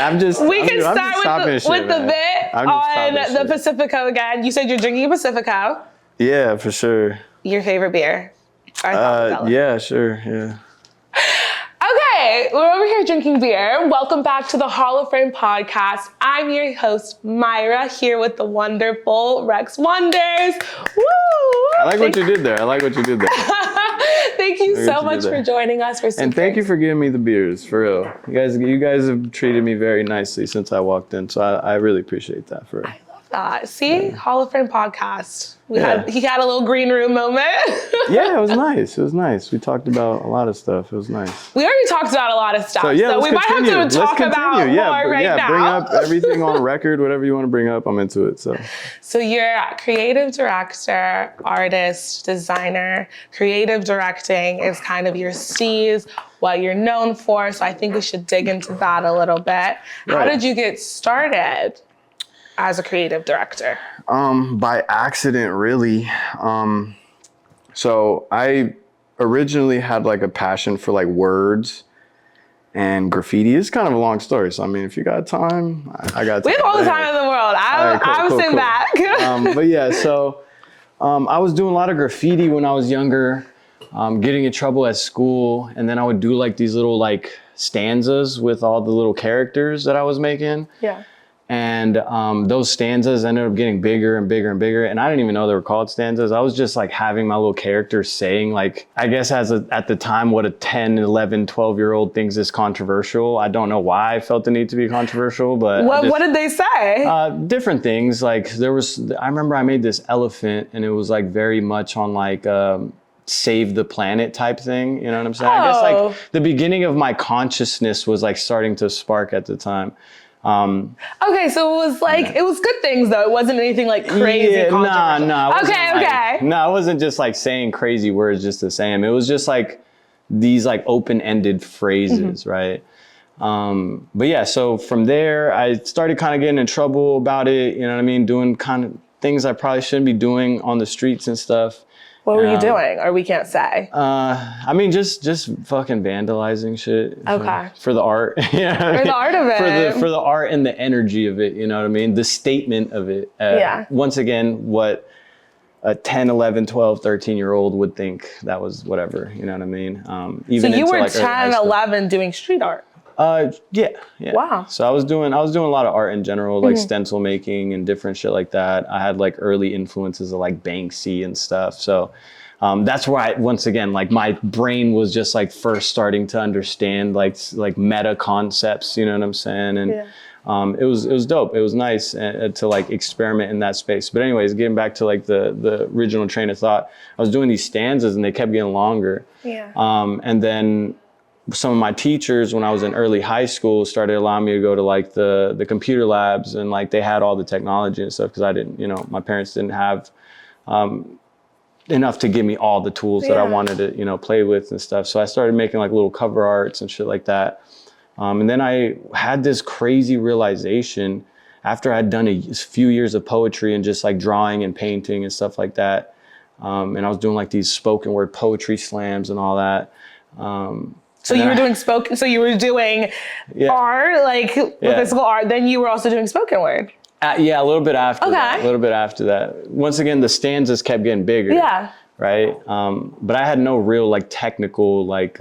We can start with the bit on the Pacifico again. You said you're drinking a Pacifico. Yeah, for sure. Your favorite beer? Yeah, sure, yeah. Okay, we're over here drinking beer. Welcome back to the Hall of Fame podcast. I'm your host, Myra, here with the wonderful Rex Wonders. Woo! I like what you did there. Thank you so much for joining us. And thank you for giving me the beers, for real. You guys have treated me very nicely since I walked in, so I really appreciate that, for real. I love that. See, yeah. Hall of Fame podcast. He had a little green room moment. Yeah, it was nice. It was nice. We talked about a lot of stuff. It was nice. We already talked about a lot of stuff, so we might have to talk about more now. Bring up everything on record, whatever you want to bring up, I'm into it. So you're a creative director, artist, designer. Creative directing is kind of your steez, what you're known for. So I think we should dig into that a little bit. How did you get started as a creative director? By accident, really. So I originally had like a passion for like words and graffiti. It's kind of a long story. So, I mean, if you got time, I got time. We have all the time in the world. I was sitting back. But yeah, so I was doing a lot of graffiti when I was younger, getting in trouble at school. And then I would do like these little like stanzas with all the little characters that I was making. Yeah. And those stanzas ended up getting bigger and bigger and bigger. And I didn't even know they were called stanzas. I was just like having my little character saying like, I guess at the time, what a 10, 11, 12-year-old thinks is controversial. I don't know why I felt the need to be controversial, but what did they say? Different things. Like I remember I made this elephant and it was like very much on like, save the planet type thing. You know what I'm saying? I guess like the beginning of my consciousness was like starting to spark at the time. Okay, so it was like, it was good things though. It wasn't anything like crazy controversial. No. Okay. No, it wasn't just like saying crazy words just to say them. It was just like these like open-ended phrases, right? But yeah, so from there, I started kind of getting in trouble about it. You know what I mean? Doing kind of things I probably shouldn't be doing on the streets and stuff. What were you doing? Or we can't say. I mean, just fucking vandalizing shit. Okay. For the art. For the art of it. For the art and the energy of it, you know what I mean? The statement of it. Once again, what a 10, 11, 12, 13-year-old would think that was whatever, you know what I mean? Even so you were like 10, 11 doing street art? Yeah. Wow. So I was doing a lot of art in general, like stencil making and different shit like that. I had like early influences of like Banksy and stuff. So that's where once again, like my brain was just like first starting to understand like meta concepts, you know what I'm saying? And it was dope. It was nice to like experiment in that space. But anyways, getting back to like the original train of thought, I was doing these stanzas and they kept getting longer. Yeah. And then some of my teachers when I was in early high school started allowing me to go to like the computer labs, and like they had all the technology and stuff because I didn't, my parents didn't have enough to give me all the tools that I wanted to, play with and stuff. So I started making like little cover arts and shit like that. And then I had this crazy realization after I'd done a few years of poetry and just like drawing and painting and stuff like that. And I was doing like these spoken word poetry slams and all that. So you were doing art, like physical art, then you were also doing spoken word. Yeah, a little bit after that. A little bit after that. Once again, the stanzas kept getting bigger. Yeah. Right? But I had no real like technical like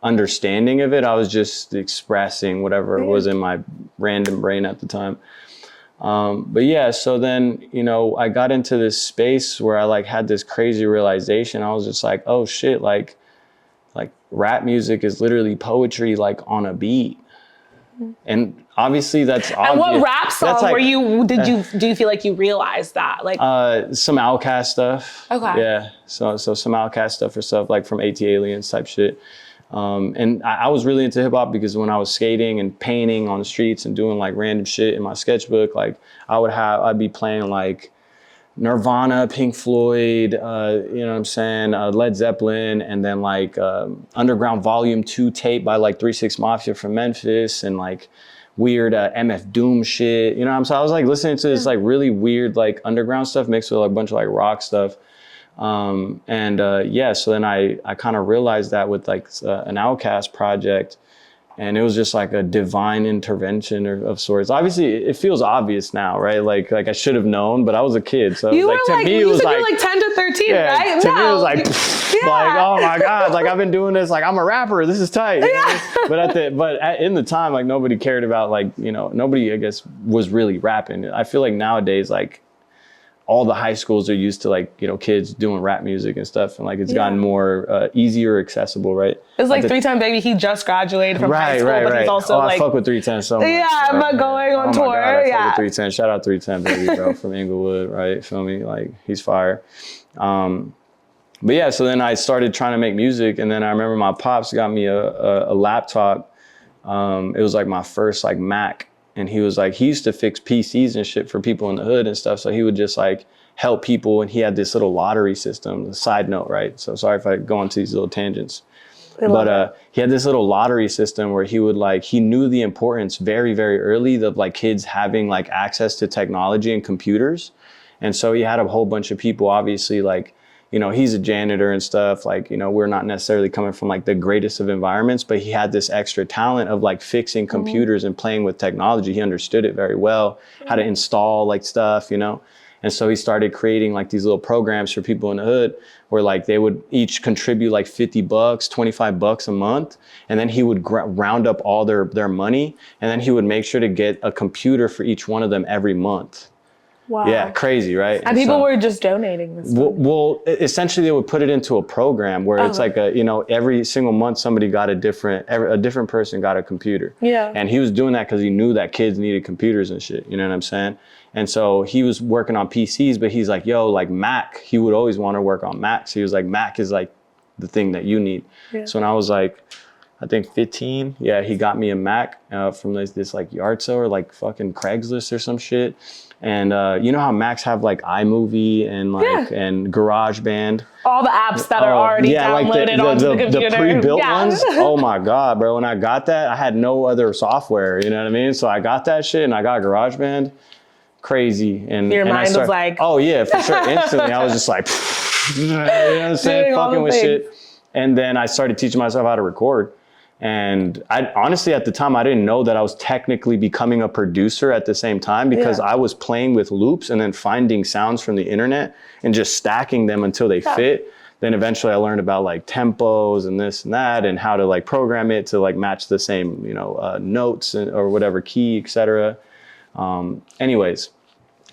understanding of it. I was just expressing whatever was in my random brain at the time. But yeah, so then, I got into this space where I like had this crazy realization. I was just like, oh shit, like rap music is literally poetry like on a beat. And obviously that's obvious. And what rap song do you feel like you realized that? Like some Outkast stuff. Okay. Yeah. So some Outkast stuff or stuff like from AT Aliens type shit. And I was really into hip hop because when I was skating and painting on the streets and doing like random shit in my sketchbook, like I'd be playing like Nirvana, Pink Floyd, you know what I'm saying, Led Zeppelin, and then like Underground Volume 2 tape by like 3 6 Mafia from Memphis, and like weird MF Doom shit, you know what I'm saying? I was like listening to this like really weird like underground stuff mixed with like a bunch of like rock stuff. So then I kind of realized that with like an Outkast project, And it was just like a divine intervention of sorts. Obviously, it feels obvious now, right? Like I should have known, but I was a kid, so it was like, to me, it was like, you were like 10 to 13, yeah, right? To me, it was like, like, oh my God, like I've been doing this, like I'm a rapper, this is tight. You know? But in the time, like nobody cared about, like, you know, nobody, I guess, was really rapping. I feel like nowadays, like, all the high schools are used to, like, you know, kids doing rap music and stuff, and like it's gotten more easier accessible, right? It's like 310 Baby. He just graduated from high school, but he's also I fuck with 310 so much. Yeah, but going on tour. Oh my God, I fuck with 310. Shout out 310 Baby, bro, from Inglewood, right? Feel me? Like, he's fire. But yeah, so then I started trying to make music, and then I remember my pops got me a laptop. It was like my first like Mac. And he was like, he used to fix PCs and shit for people in the hood and stuff. So he would just like help people. And he had this little lottery system, side note, right? So sorry if I go into these little tangents. But he had this little lottery system where he would like, he knew the importance very, very early of like kids having like access to technology and computers. And so he had a whole bunch of people, obviously, like, you know, he's a janitor and stuff, like, you know, we're not necessarily coming from like the greatest of environments, but he had this extra talent of like fixing computers and playing with technology. He understood it very well, how to install like stuff, you know? And so he started creating like these little programs for people in the hood where like they would each contribute like $50, $25 a month. And then he would round up all their money. And then he would make sure to get a computer for each one of them every month. Wow. Yeah, crazy, right? And people were just donating this money. Well, essentially they would put it into a program where it's like a, you know, every single month somebody got a different person got a computer. Yeah. And he was doing that because he knew that kids needed computers and shit. You know what I'm saying? And so he was working on PCs, but he's like, yo, like Mac, he would always want to work on Macs. He was like, Mac is like the thing that you need. Yeah. So when I was like, I think 15, yeah, he got me a Mac from this like yard sale or like fucking Craigslist or some shit. And you know how Macs have like iMovie and like and GarageBand, all the apps that are already downloaded onto the computer. The pre-built ones. Oh my God, bro! When I got that, I had no other software. You know what I mean? So I got that shit, and I got GarageBand. Crazy, and your mind was like, oh yeah, for sure. Instantly, I was just like, you know what I'm saying, fucking with shit. And then I started teaching myself how to record. And I honestly, at the time, I didn't know that I was technically becoming a producer at the same time because I was playing with loops and then finding sounds from the internet and just stacking them until they fit. Then eventually I learned about like tempos and this and that and how to like program it to like match the same, you know, notes or whatever key, etc. Anyways,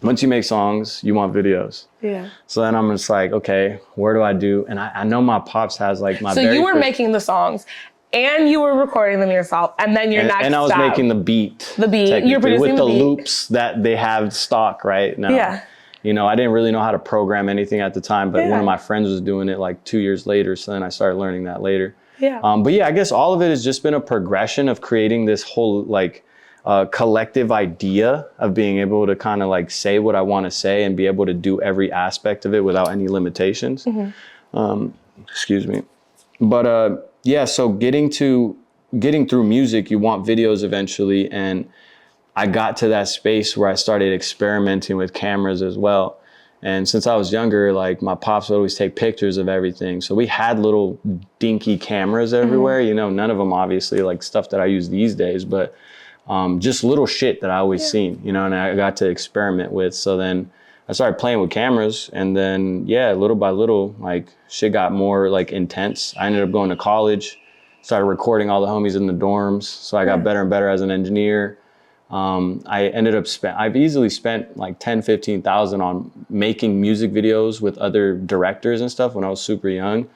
once you make songs, you want videos. Yeah. So then I'm just like, okay, where do I do? And I know my pops has like my. So you were making the songs. And you were recording them yourself, and then your next and I was making the beat. The beat. You're producing with the beat. Loops that they have stock right now. Yeah. You know, I didn't really know how to program anything at the time, but one of my friends was doing it like 2 years later, so then I started learning that later. Yeah. But yeah, I guess all of it has just been a progression of creating this whole like collective idea of being able to kind of like say what I want to say and be able to do every aspect of it without any limitations. Excuse me. But yeah, so getting through music, you want videos eventually. And I got to that space where I started experimenting with cameras as well. And since I was younger, like my pops would always take pictures of everything. So we had little dinky cameras everywhere, you know, none of them obviously like stuff that I use these days, but just little shit that I always seen, you know, and I got to experiment with. So then I started playing with cameras, and then, yeah, little by little, like shit got more like intense. I ended up going to college, started recording all the homies in the dorms. So I got better and better as an engineer. I ended up I've easily spent like 10, 15,000 on making music videos with other directors and stuff when I was super young,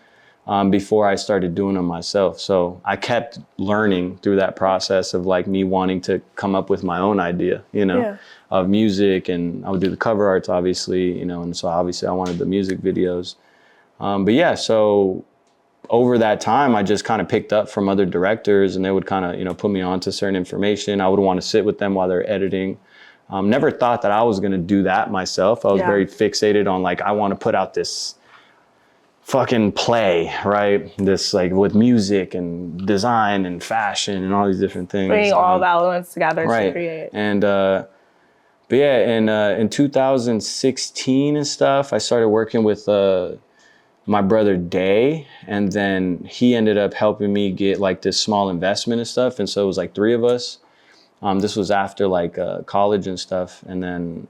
before I started doing them myself. So I kept learning through that process of like me wanting to come up with my own idea, you know, of music, and I would do the cover arts, obviously, you know, and so obviously I wanted the music videos. But yeah, so over that time, I just kind of picked up from other directors, and they would kind of, you know, put me on to certain information. I would want to sit with them while they're editing. Never thought that I was going to do that myself. I was very fixated on like, I want to put out this fucking play, right? This like with music and design and fashion and all these different things. Bringing all the elements together to create. And, but yeah, in 2016 and stuff, I started working with my brother Day, and then he ended up helping me get like this small investment and stuff. And so it was like 3 of us. This was after like college and stuff. And then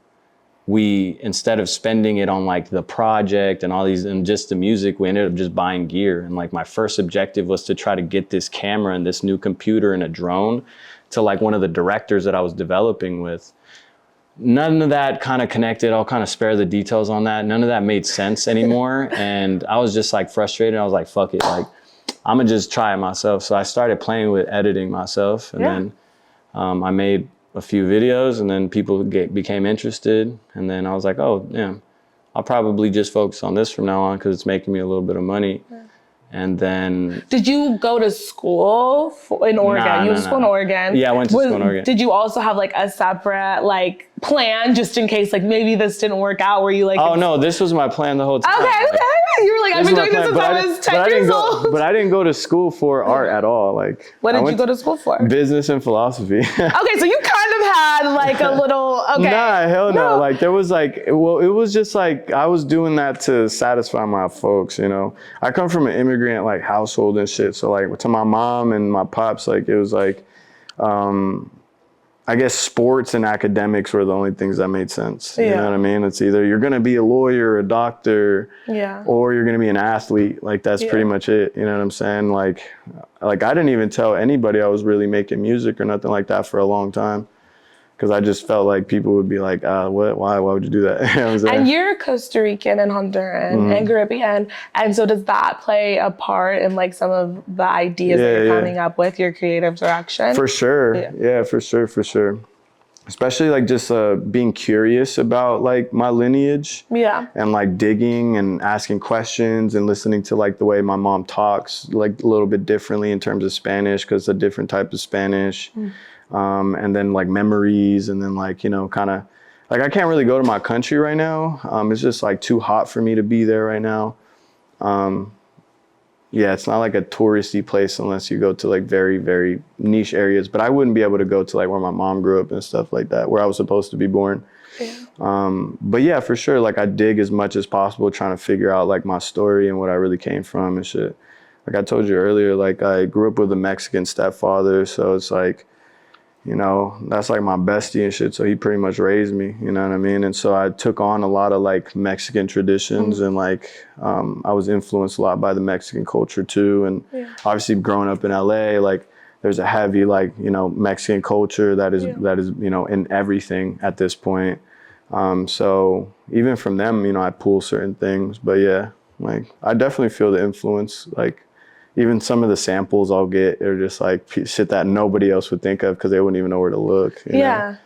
we, instead of spending it on like the project and all these and just the music, we ended up just buying gear. And like my first objective was to try to get this camera and this new computer and a drone to like one of the directors that I was developing with. None of that kind of connected. I'll kind of spare the details on that. None of that made sense anymore. And I was just like frustrated. I was like, fuck it. Like, I'm gonna just try it myself. So I started playing with editing myself. And then I made a few videos, and then people became interested. And then I was like, oh, yeah, I'll probably just focus on this from now on because it's making me a little bit of money. And then... Did you go to school in Oregon? Nah, you went to school in Oregon? Yeah, I went to school in Oregon. Did you also have like a separate like plan just in case like maybe this didn't work out? Were you like... Oh, no, this was my plan the whole time. Okay. You were like, I've been doing this since I was 10 years old. But I didn't go to school for art at all. Like, what did you go to school for? Business and philosophy. Okay, so you kind of had like a little, okay. Nah, hell no. Like there was like, well, it was just like, I was doing that to satisfy my folks, you know. I come from an immigrant like household and shit. So like to my mom and my pops, like it was like, I guess sports and academics were the only things that made sense. You know what I mean? It's either you're going to be a lawyer, a doctor, or you're going to be an athlete. Like that's pretty much it. You know what I'm saying? Like I didn't even tell anybody I was really making music or nothing like that for a long time. Because I just felt like people would be like, what? Why would you do that? You know what I'm saying? And you're Costa Rican and Honduran and Caribbean. And so does that play a part in like some of the ideas that you're coming up with, your creative direction? For sure. Yeah, for sure. Especially like just being curious about like my lineage. Yeah. And like digging and asking questions and listening to like the way my mom talks like a little bit differently in terms of Spanish because it's a different type of Spanish. And then like memories and then like, you know, kind of like I can't really go to my country right now. It's just like too hot for me to be there right now. Yeah, it's not like a touristy place unless you go to like very, very niche areas. But I wouldn't be able to go to like where my mom grew up and stuff like that, where I was supposed to be born. But yeah, for sure, like I dig as much as possible trying to figure out like my story and what I really came from and shit. Like I told you earlier, like I grew up with a Mexican stepfather. So it's like, you know, that's like my bestie and shit. So he pretty much raised me, you know what I mean? And so I took on a lot of like Mexican traditions and like I was influenced a lot by the Mexican culture too. And obviously growing up in LA, like there's a heavy like, you know, Mexican culture that is, you know, in everything at this point. So even from them, you know, I pull certain things. But yeah, like I definitely feel the influence. Like even some of the samples I'll get are just like shit that nobody else would think of because they wouldn't even know where to look. You know?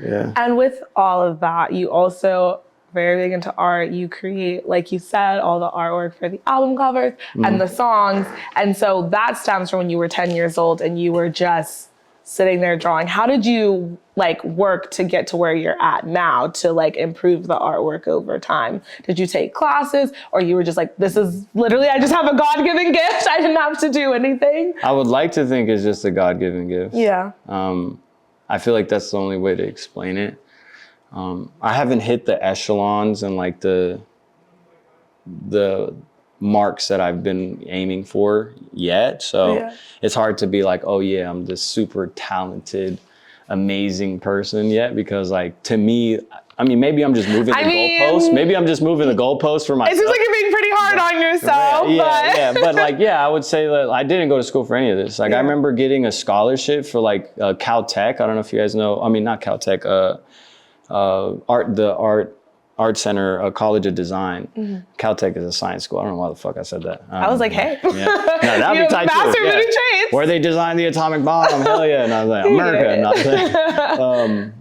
Yeah. And with all of that, you also very big into art. You create, like you said, all the artwork for the album covers and the songs. And so that stems from when you were 10 years old and you were just sitting there drawing. How did you like work to get to where you're at now to like improve the artwork over time? Did you take classes or you were just like, this is literally, I just have a God-given gift. I didn't have to do anything. I would like to think it's just a God-given gift. Yeah. I feel like that's the only way to explain it. I haven't hit the echelons and like the marks that I've been aiming for yet. So it's hard to be like, oh yeah, I'm this super talented, amazing person yet. Because like, to me, I mean, maybe I'm just moving the goalpost. Maybe I'm just moving the goalpost for myself. It seems like you're being pretty hard on yourself. But like, yeah, I would say that I didn't go to school for any of this. Like I remember getting a scholarship for like Caltech. I don't know if you guys know, I mean, not Caltech, Art Center, College of Design. Caltech is a science school. I don't know why the fuck I said that. I was like, hey. No, that'd be tight too. Trades. Where they designed the atomic bomb. Hell yeah. And I was like, America.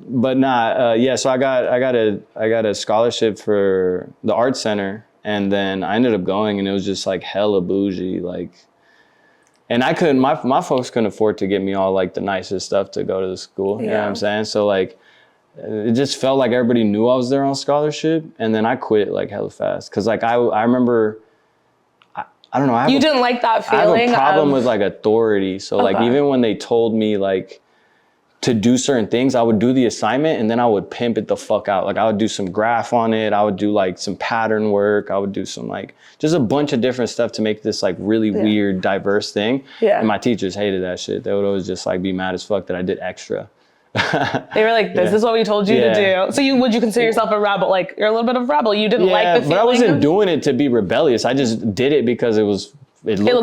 But nah, so I got a scholarship for the Art Center, and then I ended up going, and it was just like hella bougie, like. And I couldn't. My folks couldn't afford to get me all like the nicest stuff to go to the school. You know what I'm saying? So like. It just felt like everybody knew I was there on scholarship, and then I quit like hella fast. Cause like I remember, I don't know. You didn't like that feeling? I have a problem with like authority. So like even when they told me like to do certain things, I would do the assignment and then I would pimp it the fuck out. Like I would do some graph on it. I would do like some pattern work. I would do some like, just a bunch of different stuff to make this like really weird, diverse thing. Yeah. And my teachers hated that shit. They would always just like be mad as fuck that I did extra. They were like, this is what we told you to do. So would you consider yourself a rebel? Like you're a little bit of a rebel. You didn't like the feeling. But I wasn't doing it to be rebellious. I just did it because it looks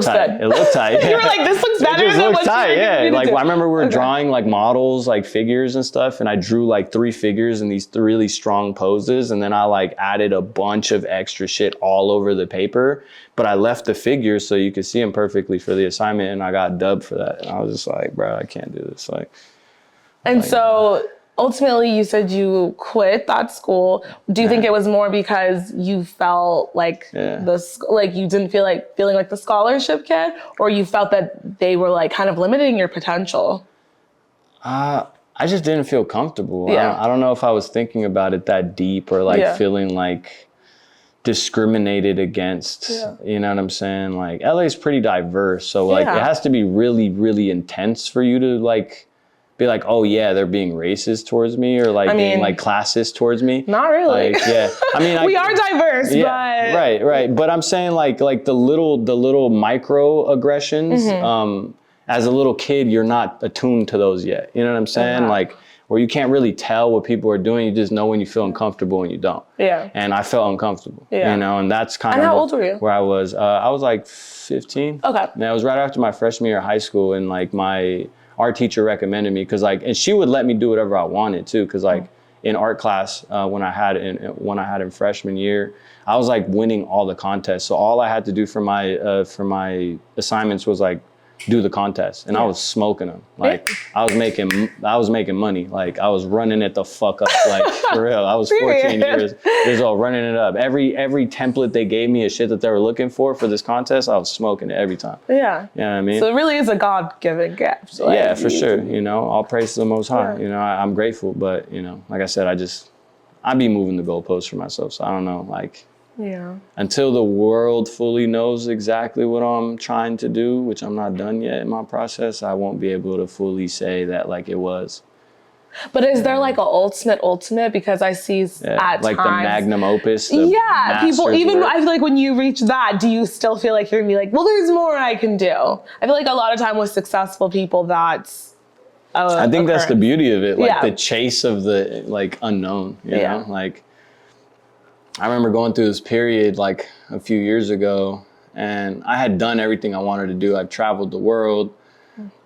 tight. Good. It looked tight. You were like, this looks better than what you Like I remember we were drawing like models, like figures and stuff, and I drew like 3 figures in these really strong poses, and then I like added a bunch of extra shit all over the paper, but I left the figures so you could see them perfectly for the assignment, and I got dubbed for that. And I was just like, bro, I can't do this. So ultimately you said you quit that school. Do you think it was more because you felt like you didn't feel like feeling like the scholarship kid, or you felt that they were like kind of limiting your potential? I just didn't feel comfortable. I don't know if I was thinking about it that deep or like feeling like discriminated against, you know what I'm saying? Like LA is pretty diverse. So like it has to be really, really intense for you to like be like, oh yeah, they're being racist towards me, or like being like classist towards me. Not really. Like, I mean, we are diverse, but right. But I'm saying like the little microaggressions. As a little kid, you're not attuned to those yet. You know what I'm saying? Like, where you can't really tell what people are doing. You just know when you feel uncomfortable and you don't. Yeah. And I felt uncomfortable. Yeah. You know, and that's kind of how old were you? Where I was. I was like 15. Okay. And it was right after my freshman year of high school, and like my art teacher recommended me because like, and she would let me do whatever I wanted too, because like in art class when I had in freshman year, I was like winning all the contests. So all I had to do for my assignments was like do the contest, and I was smoking them. Like I was making money. Like I was running it the fuck up. Like for real, I was 14 years old running it up. Every template they gave me, a shit that they were looking for this contest, I was smoking it every time. Yeah. You know what I mean? So it really is a God-given gift. Like, yeah, for sure. You know, all praise to the Most High. You know, I'm grateful, but you know, like I said, I be moving the goalposts for myself. So I don't know, like. Yeah. Until the world fully knows exactly what I'm trying to do, which I'm not done yet in my process, I won't be able to fully say that like it was. But is there like an ultimate? Because I see at like times, the magnum opus. People, even I feel like when you reach that, do you still feel like you're gonna be like, well, there's more I can do? I feel like a lot of time with successful people, that's I think that's the beauty of it, like the chase of the like unknown, you know? Like I remember going through this period like a few years ago, and I had done everything I wanted to do. I've traveled the world.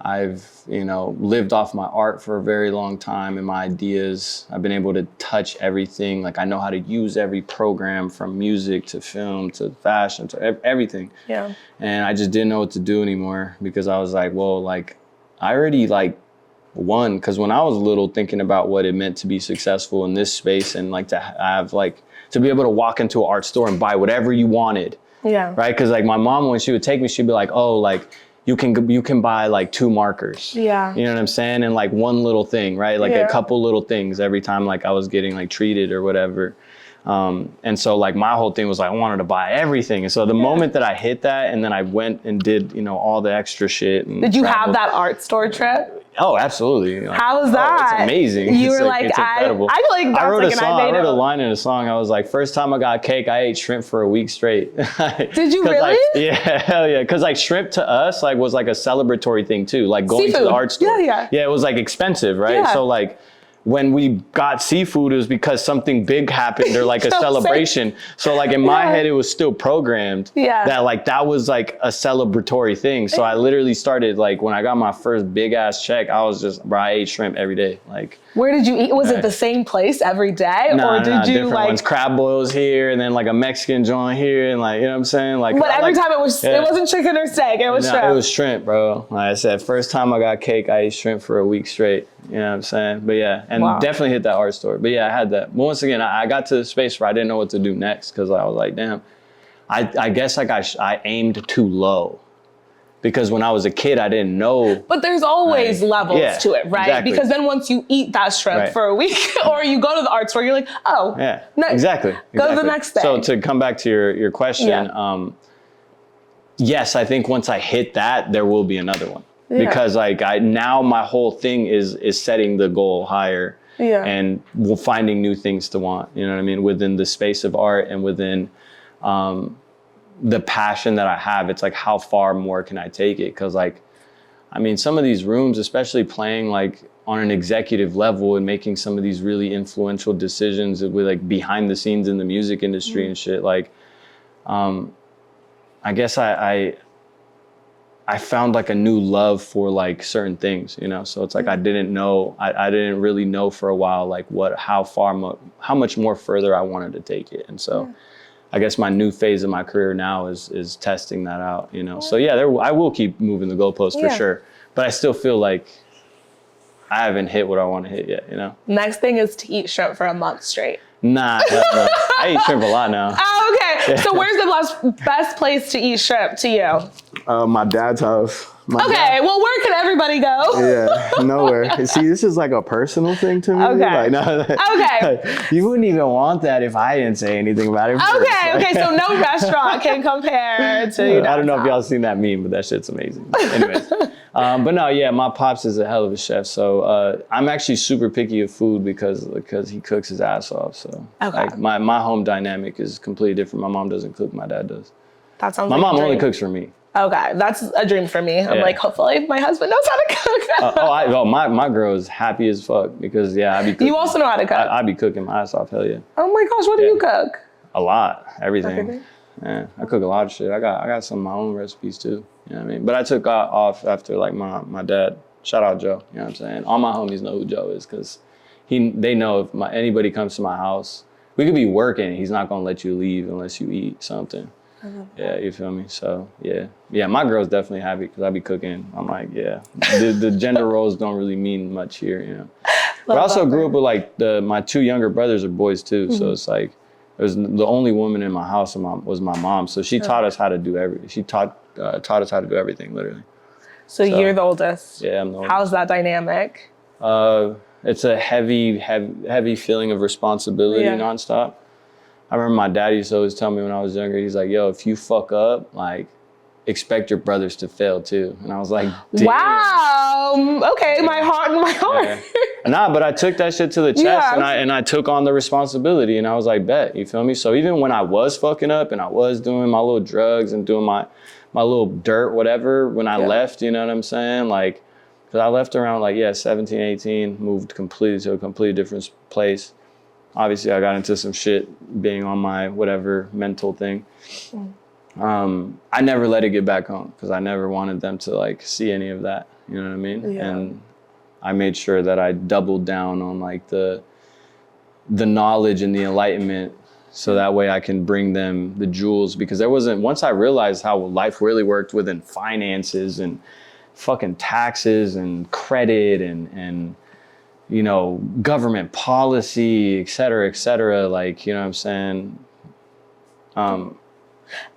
I've, you know, lived off my art for a very long time and my ideas. I've been able to touch everything. Like I know how to use every program, from music to film to fashion to everything. Yeah. And I just didn't know what to do anymore, because I was like, well, like I already like won. Because when I was little, thinking about what it meant to be successful in this space and like to have like, to be able to walk into an art store and buy whatever you wanted. Yeah. Right? Because like my mom, when she would take me, she'd be like, oh, like you can buy like 2 markers. Yeah. You know what I'm saying? And like one little thing, right? Like a couple little things every time like I was getting like treated or whatever. And so like my whole thing was like, I wanted to buy everything. And so the moment that I hit that, and then I went and did, you know, all the extra shit. And did you have that art store trip? Oh, absolutely. Like, how was that? It's amazing. You were like, it's incredible. I feel like that's I wrote like a song. I wrote a line in a song. I was like, first time I got cake, I ate shrimp for a week straight. Did you really? Like, yeah, hell yeah. Because like shrimp to us like was like a celebratory thing too. Like going to the art store. Yeah. Yeah, it was like expensive, right? Yeah. So like when we got seafood, it was because something big happened or like a celebration. So like in my head, it was still programmed that like that was like a celebratory thing. So I literally started like when I got my first big ass check, I was just, bro, I ate shrimp every day. Like, where did you eat? Was it the same place every day? Or did you different like ones. Crab boils here and then like a Mexican joint here and like, you know what I'm saying? Like, but every time it wasn't chicken or steak, it was shrimp. It was shrimp, bro. Like I said, first time I got cake, I ate shrimp for a week straight. You know what I'm saying? But yeah, and definitely hit that art store. But yeah, I had that. But once again, I got to the space where I didn't know what to do next, because I was like, damn, I guess like I aimed too low. Because when I was a kid, I didn't know. But there's always levels to it, right? Exactly. Because then once you eat that shrimp for a week or you go to the art store, you're like, oh, exactly. Go to the next thing. So to come back to your question, yes, I think once I hit that, there will be another one. because like now my whole thing is setting the goal higher and finding new things to want, you know what I mean? Within the space of art and within the passion that I have, it's like, how far more can I take it? Cause like, I mean, some of these rooms, especially playing like on an executive level and making some of these really influential decisions with like behind the scenes in the music industry and shit, like, I guess I found like a new love for like certain things, you know? So it's like, I didn't really know for a while, like how much more further I wanted to take it. And so I guess my new phase of my career now is testing that out, you know? So yeah, I will keep moving the goalposts for sure, but I still feel like I haven't hit what I want to hit yet, you know? Next thing is to eat shrimp for a month straight. Nah, I eat shrimp a lot now. Oh, okay. So where's the best place to eat shrimp to you? My dad's house. Well, where can everybody go? Yeah, nowhere. See, this is like a personal thing to me. Okay. Like, no, you wouldn't even want that if I didn't say anything about it first. Okay, so no restaurant can compare to your dad's I don't know if house. y'all seen that meme, but that shit's amazing. Anyways, but no, yeah, my pops is a hell of a chef. So I'm actually super picky of food because he cooks his ass off. So like my home dynamic is completely different. My mom doesn't cook, my dad does. That sounds my like mom a dream. only cooks for me. Okay, that's a dream for me. I'm like, hopefully my husband knows how to cook. My girl is happy as fuck because I be cooking. You also know how to cook? I be cooking my ass off, hell yeah. Oh my gosh, what do you cook? A lot, everything. Yeah, I cook a lot of shit. I got some of my own recipes too, you know what I mean? But I took off after like my dad, shout out Joe, you know what I'm saying? All my homies know who Joe is because they know if anybody comes to my house, we could be working, he's not gonna let you leave unless you eat something. Yeah, you feel me? So yeah, my girl's definitely happy because I be cooking. I'm like, the gender roles don't really mean much here, you know. But I also grew up with like my two younger brothers are boys too, so it's like it was the only woman in my house was my mom, so she taught us how to do everything. She taught us how to do everything, literally. So you're the oldest. Yeah, I'm the oldest. How's that dynamic? It's a heavy feeling of responsibility nonstop. I remember my dad used to always tell me when I was younger, he's like, yo, if you fuck up, like, expect your brothers to fail too. And I was like, damn. Wow. Okay, my heart. Yeah. Nah, but I took that shit to the chest and I took on the responsibility and I was like, bet, you feel me? So even when I was fucking up and I was doing my little drugs and doing my little dirt, whatever, when I left, you know what I'm saying? Like, because I left around like, 17, 18, moved completely to a completely different place. Obviously, I got into some shit being on my whatever mental thing. I never let it get back home because I never wanted them to like see any of that. You know what I mean? Yeah. And I made sure that I doubled down on like the knowledge and the enlightenment so that way I can bring them the jewels because once I realized how life really worked within finances and fucking taxes and credit and you know, government policy, et cetera, like, you know what I'm saying? I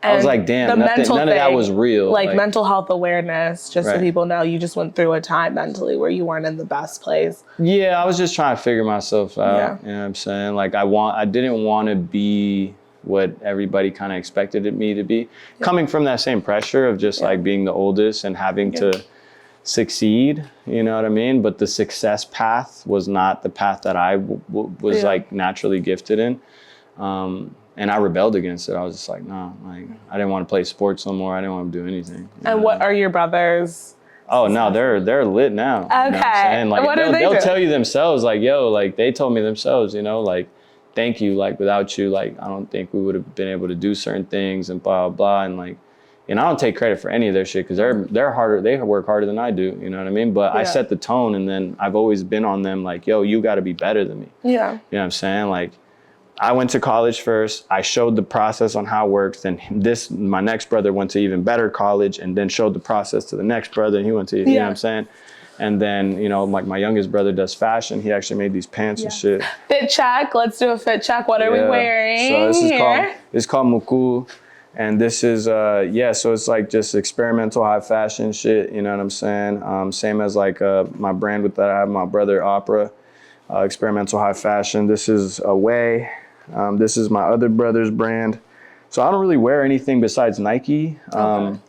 was like, damn, none of that was real. Like mental health awareness, just so people know you just went through a time mentally where you weren't in the best place. Yeah, I was just trying to figure myself out, you know what I'm saying? Like I didn't want to be what everybody kind of expected me to be. Coming from that same pressure of just like being the oldest and having to succeed, you know what I mean? But the success path was not the path that I was like naturally gifted in. And I rebelled against it. I was just like, nah, like I didn't want to play sports no more. I didn't want to do anything. And what are your brothers? Oh no, they're lit now. Okay. You know what I'm saying? Like what are they they'll doing? tell you themselves, like, yo, like they told me themselves, you know, like, thank you. Like without you, like I don't think we would have been able to do certain things and blah, blah, and like, and I don't take credit for any of their shit because they're harder. They work harder than I do. You know what I mean? But I set the tone, and then I've always been on them like, yo, you got to be better than me. Yeah. You know what I'm saying? Like, I went to college first. I showed the process on how it works. Then my next brother went to even better college, and then showed the process to the next brother, and he went to, you know what I'm saying? And then, you know, like my youngest brother does fashion. He actually made these pants and shit. Fit check. Let's do a fit check. What are we wearing? So this is called Muku. And this is, so it's like just experimental high fashion shit, you know what I'm saying? Same as like my brand that I have, my brother Opera, experimental high fashion. This is Away. This is my other brother's brand. So I don't really wear anything besides Nike. Is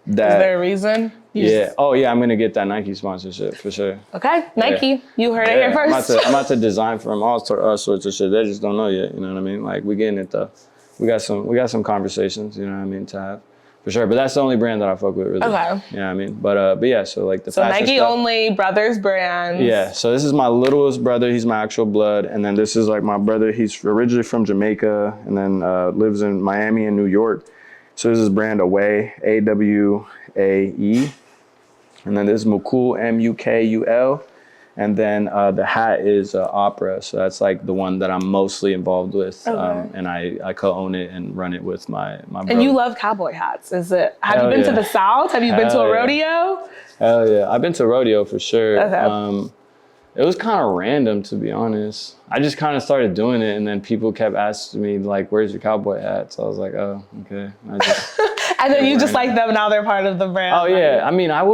there a reason? Yeah. Oh yeah, I'm gonna get that Nike sponsorship for sure. Okay, Nike. Yeah. You heard it here first. I'm about to design for them all sorts of shit. They just don't know yet. You know what I mean? Like we getting it though. We got some conversations. You know what I mean, to have. For sure, but that's the only brand that I fuck with, really. Okay. You know what I mean? But yeah, so like the fashion Nike stuff. only, brothers brands. Yeah, so this is my littlest brother. He's my actual blood. And then this is like my brother. He's originally from Jamaica and then lives in Miami and New York. So this is brand Away, AWAE. And then this is Mukul, MUKUL. And then the hat is Opera. So that's like the one that I'm mostly involved with. Okay. And I co-own it and run it with my brother. And you love cowboy hats. Have you been to the South? Have you been to a rodeo? Hell yeah. I've been to rodeo for sure. Okay. It was kind of random, to be honest. I just kind of started doing it, and then people kept asking me, like, where's your cowboy hat? So I was like, oh, okay. And then you just like them, now they're part of the brand. Oh, yeah. I mean, I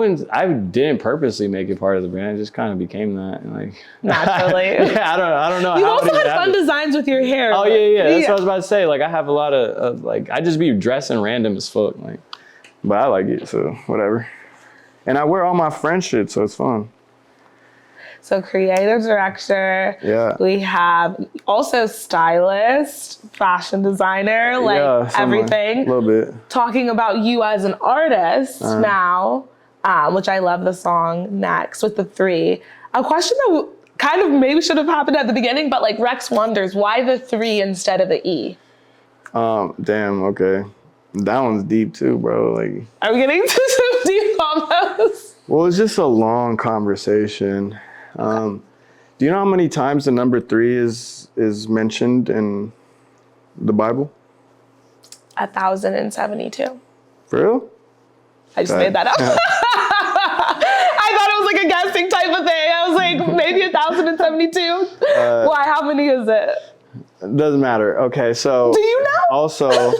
didn't purposely make it part of the brand. It just kind of became that. Like, naturally. Yeah, I don't know. You also had fun designs with your hair. Oh, yeah. That's what I was about to say. Like, I have a lot of like, I just be dressing random as fuck. Like, but I like it, so whatever. And I wear all my friend shit, so it's fun. So creative director. Yeah. We have also stylist, fashion designer, like everything. A little bit. Talking about you as an artist now, which I love the song Next with the 3. A question that kind of maybe should have happened at the beginning, but like Rex wonders, why the 3 instead of the E? Damn, okay. That one's deep too, bro. Like, are we getting to some deep combos? Well, it's just a long conversation. Do you know how many times the number 3 is mentioned in the Bible? 1,072. For real? I just made that up. I thought it was like a guessing type of thing. I was like, maybe 1,072. Why? How many is it? It doesn't matter. Okay, so. Do you know? Also,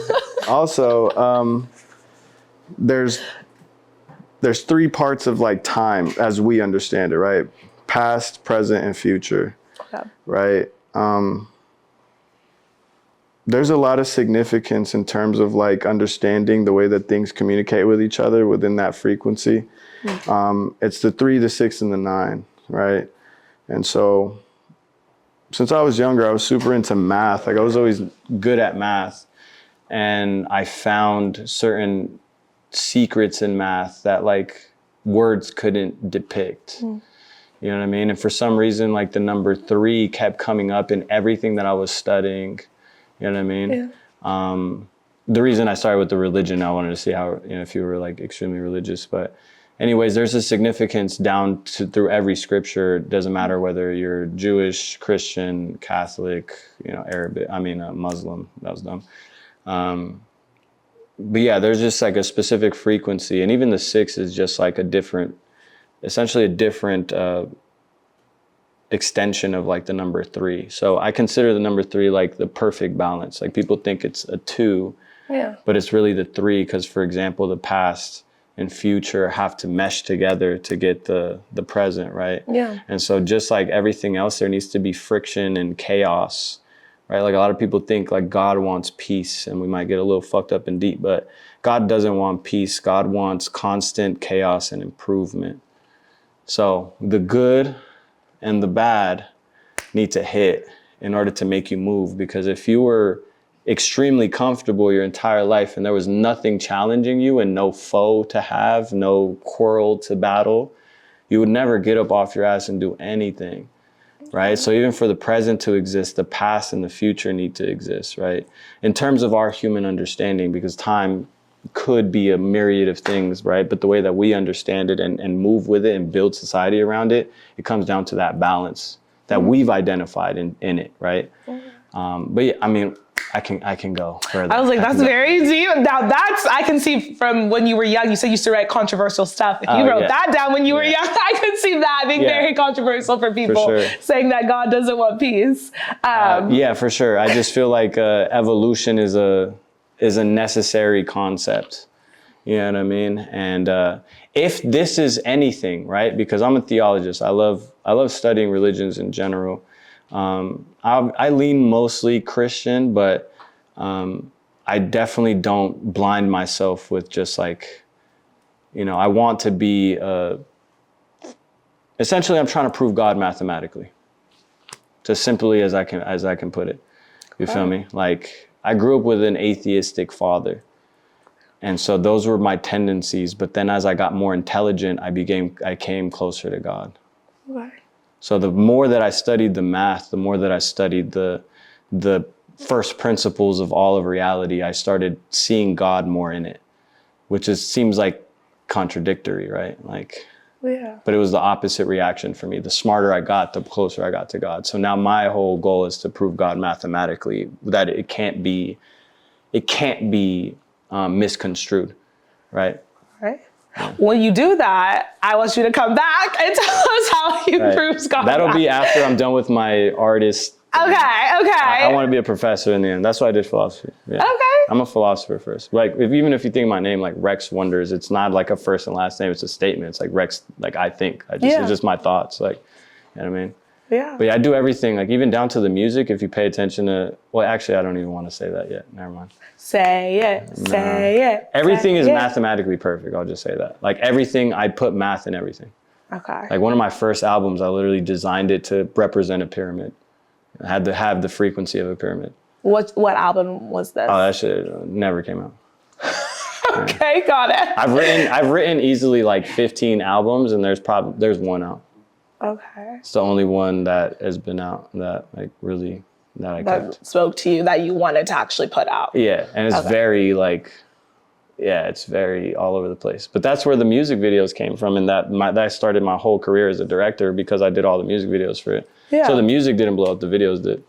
there's 3 parts of like time as we understand it, right? Past, present, and future, okay. Right? There's a lot of significance in terms of like understanding the way that things communicate with each other within that frequency. It's the 3, the 6, and the 9, right? And so since I was younger, I was super into math. Like I was always good at math. And I found certain secrets in math that like words couldn't depict. You know what I mean? And for some reason, like the number 3 kept coming up in everything that I was studying. You know what I mean? Yeah. The reason I started with the religion, I wanted to see how, if you were like extremely religious. But anyways, there's a significance down to through every scripture. It doesn't matter whether you're Jewish, Christian, Catholic, Arabic, Muslim. That was dumb. But yeah, there's just like a specific frequency. And even the 6 is just like essentially a different extension of like the number 3. So I consider the number 3 like the perfect balance. Like people think it's a 2, but it's really the 3 because, for example, the past and future have to mesh together to get the present, right? Yeah. And so just like everything else, there needs to be friction and chaos, right? Like a lot of people think like God wants peace, and we might get a little fucked up and deep, but God doesn't want peace. God wants constant chaos and improvement. So the good and the bad need to hit in order to make you move. Because if you were extremely comfortable your entire life and there was nothing challenging you and no foe to have, no quarrel to battle, you would never get up off your ass and do anything, right? So even for the present to exist, the past and the future need to exist, right? In terms of our human understanding, because time could be a myriad of things, right? But the way that we understand it and move with it and build society around it, it comes down to that balance that we've identified in it, right? But yeah, I can go further. I was like, that's very deep. Now I can see from when you were young, you said you used to write controversial stuff. If you wrote that down when you were young, I could see that being very controversial for people, saying that God doesn't want peace. Yeah, for sure. I just feel like evolution is a necessary concept. You know what I mean? And if this is anything, right? Because I'm a theologist. I love studying religions in general. I lean mostly Christian, but I definitely don't blind myself with just like, I want to be, essentially I'm trying to prove God mathematically. As simply as I can put it. You feel me? Like, I grew up with an atheistic father. And so those were my tendencies. But then as I got more intelligent, I came closer to God. Okay. So the more that I studied the math, the more that I studied the first principles of all of reality, I started seeing God more in it, which seems like contradictory, right? Like, Yeah. but it was the opposite reaction for me. The smarter I got, the closer I got to God. So now my whole goal is to prove God mathematically, that it can't be misconstrued, right? Right. Yeah. When you do that, I want you to come back and tell us how you prove God. That'll be after I'm done with my artist. Okay. I want to be a professor in the end. That's why I did philosophy. Yeah. Okay. I'm a philosopher first. Like, even if you think my name, like Rex Wonders, it's not like a first and last name. It's a statement. It's like Rex, like I think. It's just my thoughts. Like, you know what I mean? Yeah. But yeah, I do everything, like even down to the music. If you pay attention to, well, actually, I don't even want to say that yet. Never mind. Say it. No. Say it. Everything is mathematically perfect. I'll just say that. Like everything, I put math in everything. Okay. Like one of my first albums, I literally designed it to represent a pyramid. I had to have the frequency of a pyramid. What album was this? Oh, that shit never came out. Okay, got it. I've written easily like 15 albums, and there's one out. Okay. It's the only one that has been out that like really that kept. Spoke to you, that you wanted to actually put out. Yeah, and it's very like, it's very all over the place. But that's where the music videos came from, and that started my whole career as a director because I did all the music videos for it. Yeah. So the music didn't blow up, the videos did.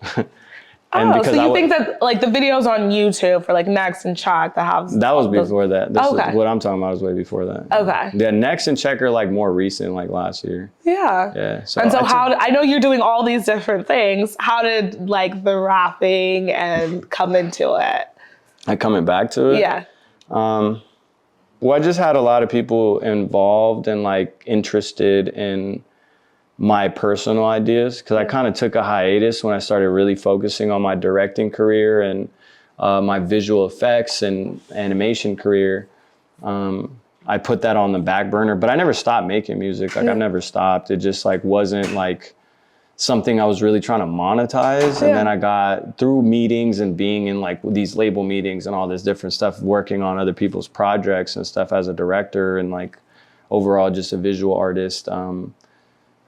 And so you think that like the videos on YouTube for like Next and Check that have... That was before that. What I'm talking about was way before that. Okay. Yeah, Next and Check are like more recent, like last year. Yeah. Yeah. So and so I know you're doing all these different things. How did like the rapping and come into it? Like coming back to it? Yeah. Well, I just had a lot of people involved and like interested in my personal ideas, because I kind of took a hiatus when I started really focusing on my directing career and my visual effects and animation career. I put that on the back burner, but I never stopped making music. Like I've never stopped. It just like wasn't like something I was really trying to monetize. And then I got through meetings and being in like these label meetings and all this different stuff, working on other people's projects and stuff as a director and like overall just a visual artist.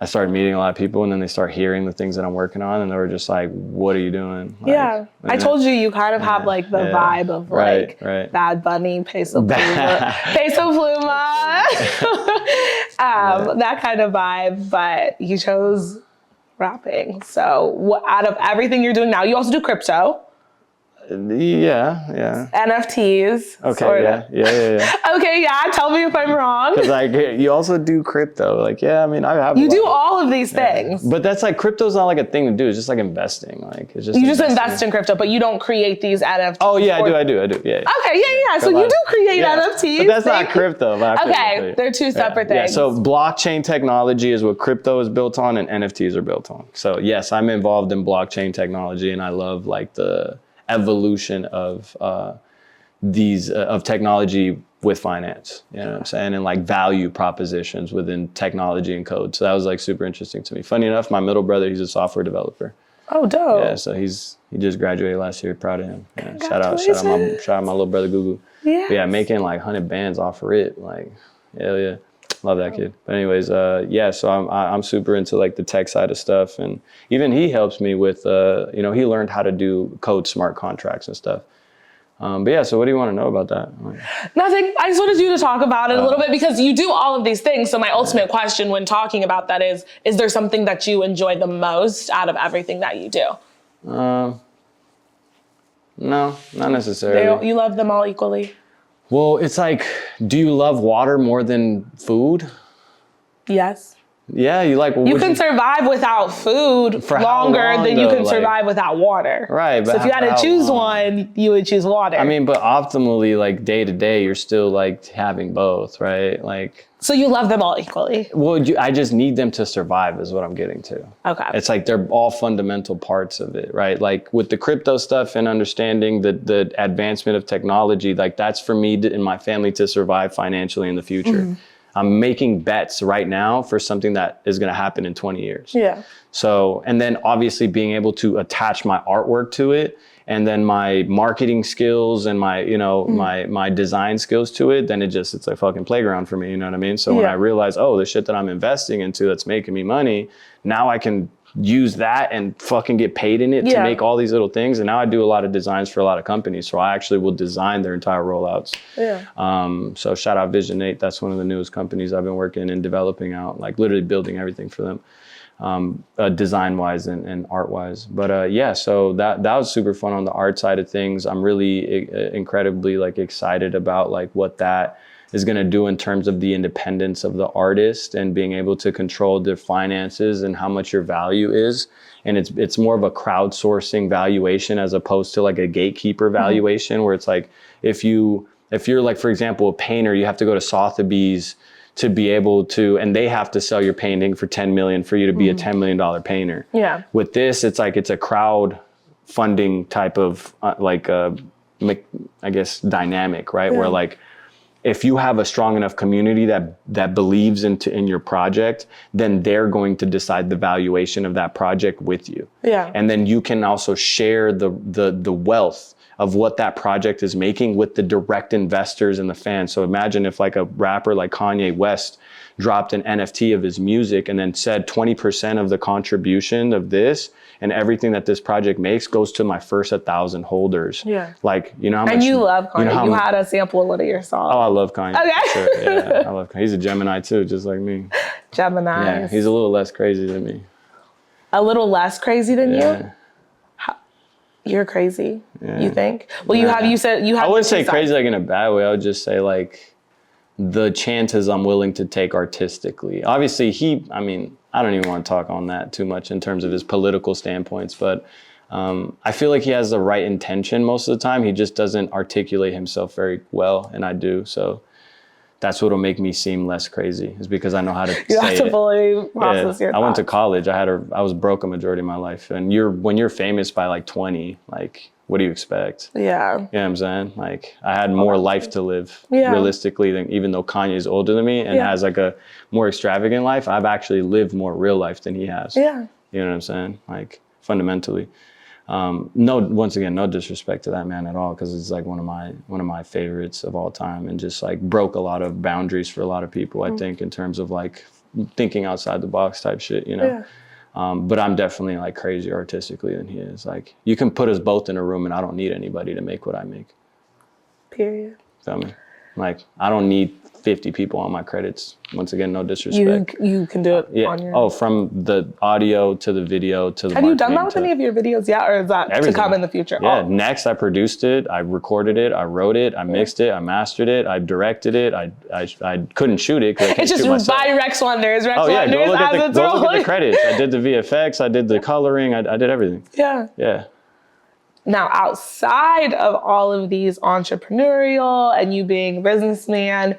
I started meeting a lot of people, and then they start hearing the things that I'm working on, and they were just like, what are you doing? Like, I told you kind of have like the vibe of like Bad Bunny, Peso Pluma, that kind of vibe, but you chose rapping. So out of everything you're doing now, you also do crypto. Yeah. NFTs. Okay, sorta. Yeah. Okay, yeah, tell me if I'm wrong. Because like you also do crypto. Like, I mean, I have. You do all of these things. But that's like, crypto's not like a thing to do. It's just like investing. Like, it's just. You just invest in crypto, but you don't create these NFTs. Oh yeah, I do. Yeah. Okay, yeah. So you do create NFTs. But that's not crypto. Okay, they're two separate things. Yeah. So blockchain technology is what crypto is built on, and NFTs are built on. So yes, I'm involved in blockchain technology, and I love like the evolution of of technology with finance, you know what I'm saying, and like value propositions within technology and code. So that was like super interesting to me. Funny enough, my middle brother, he's a software developer. Oh, dope. Yeah, so he just graduated last year. Proud of him. Yeah, shout out my little brother Gugu. Yeah, making like 100 bands off of it, like hell yeah. Love that kid. But anyways, so I'm super into like the tech side of stuff, and even he helps me with, he learned how to do code smart contracts and stuff. But yeah, so what do you want to know about that? Nothing. I just wanted you to talk about it a little bit, because you do all of these things. So my ultimate question when talking about that is there something that you enjoy the most out of everything that you do? No, not necessarily. You love them all equally? Well, it's like, do you love water more than food? Yes. Yeah, you like. Well, you can survive without food For how longer long, than you though? can survive without water. Right. So But if you had to how choose long? one, you would choose water. I mean, but optimally, like day to day, you're still like having both, right? Like. So you love them all equally. Well, I just need them to survive is what I'm getting to. Okay. It's like they're all fundamental parts of it, right? Like with the crypto stuff and understanding the advancement of technology, like that's for me and my family to survive financially in the future. I'm making bets right now for something that is going to happen in 20 years. Yeah. So, and then obviously being able to attach my artwork to it, and then my marketing skills and my, you know, my design skills to it, then it's a fucking playground for me, you know what I mean? So when I realize, oh, the shit that I'm investing into that's making me money, now I can use that and fucking get paid in it to make all these little things. And now I do a lot of designs for a lot of companies. So I actually will design their entire rollouts. Yeah. So shout out Vision 8. That's one of the newest companies I've been working and developing out, like literally building everything for them. Design wise and art wise, but yeah, so that was super fun on the art side of things. I'm really incredibly like excited about like what that is going to do in terms of the independence of the artist and being able to control their finances and how much your value is. And it's more of a crowdsourcing valuation as opposed to like a gatekeeper valuation, where it's like if you're like, for example, a painter, you have to go to Sotheby's to be able to, and they have to sell your painting for 10 million for you to be a $10 million painter. Yeah. With this, it's like, it's a crowd funding type of I guess dynamic, right? Where like, if you have a strong enough community that believes in your project, then they're going to decide the valuation of that project with you. Yeah. And then you can also share the wealth of what that project is making with the direct investors and the fans. So imagine if like a rapper like Kanye West dropped an NFT of his music and then said 20% of the contribution of this and everything that this project makes goes to my first 1,000 holders. Yeah. Like, you know how much. And you love Kanye. You know you had a sample of one of your songs. Oh, I love Kanye. Okay. For sure. Yeah, I love Kanye. He's a Gemini too, just like me. Gemini. Yeah, he's a little less crazy than me. A little less crazy than Yeah. you? You're crazy, Yeah. you think? Well, you said you have. I wouldn't say two crazy sides. like in a bad way. I would just say like the chances I'm willing to take artistically. Obviously I don't even want to talk on that too much in terms of his political standpoints, but I feel like he has the right intention most of the time. He just doesn't articulate himself very well, and I do. So that's what'll make me seem less crazy, is because I know how to You say have to it. fully process your I went to thoughts. college. I was broke a majority of my life. And when you're famous by like 20, like what do you expect? Yeah. You know what I'm saying? Like I had more life to live realistically than, even though Kanye is older than me and has like a more extravagant life, I've actually lived more real life than he has. Yeah. You know what I'm saying? Like fundamentally. Once again, no disrespect to that man at all, because it's like one of my favorites of all time, and just like broke a lot of boundaries for a lot of people, I think, in terms of like thinking outside the box type shit, you know? Yeah. But I'm definitely like crazier artistically than he is. Like you can put us both in a room and I don't need anybody to make what I make. Period. Feel me? Like I don't need 50 people on my credits. Once again, no disrespect. You can do it on your own. Oh, from the audio to the video to the Have you done that marketing with to any of your videos yet, or is that everything. to come in the future? Yeah, Oh. next I produced it, I recorded it, I wrote it, I mixed it, I mastered it, I directed it. I couldn't shoot it because I can't It's just shoot myself. by Rex Wonders. Rex Oh yeah, Wonders go look at as the it's rolling. credits. I did the VFX, I did the coloring, I did everything. Yeah. Yeah. Now, outside of all of these entrepreneurial and you being a businessman,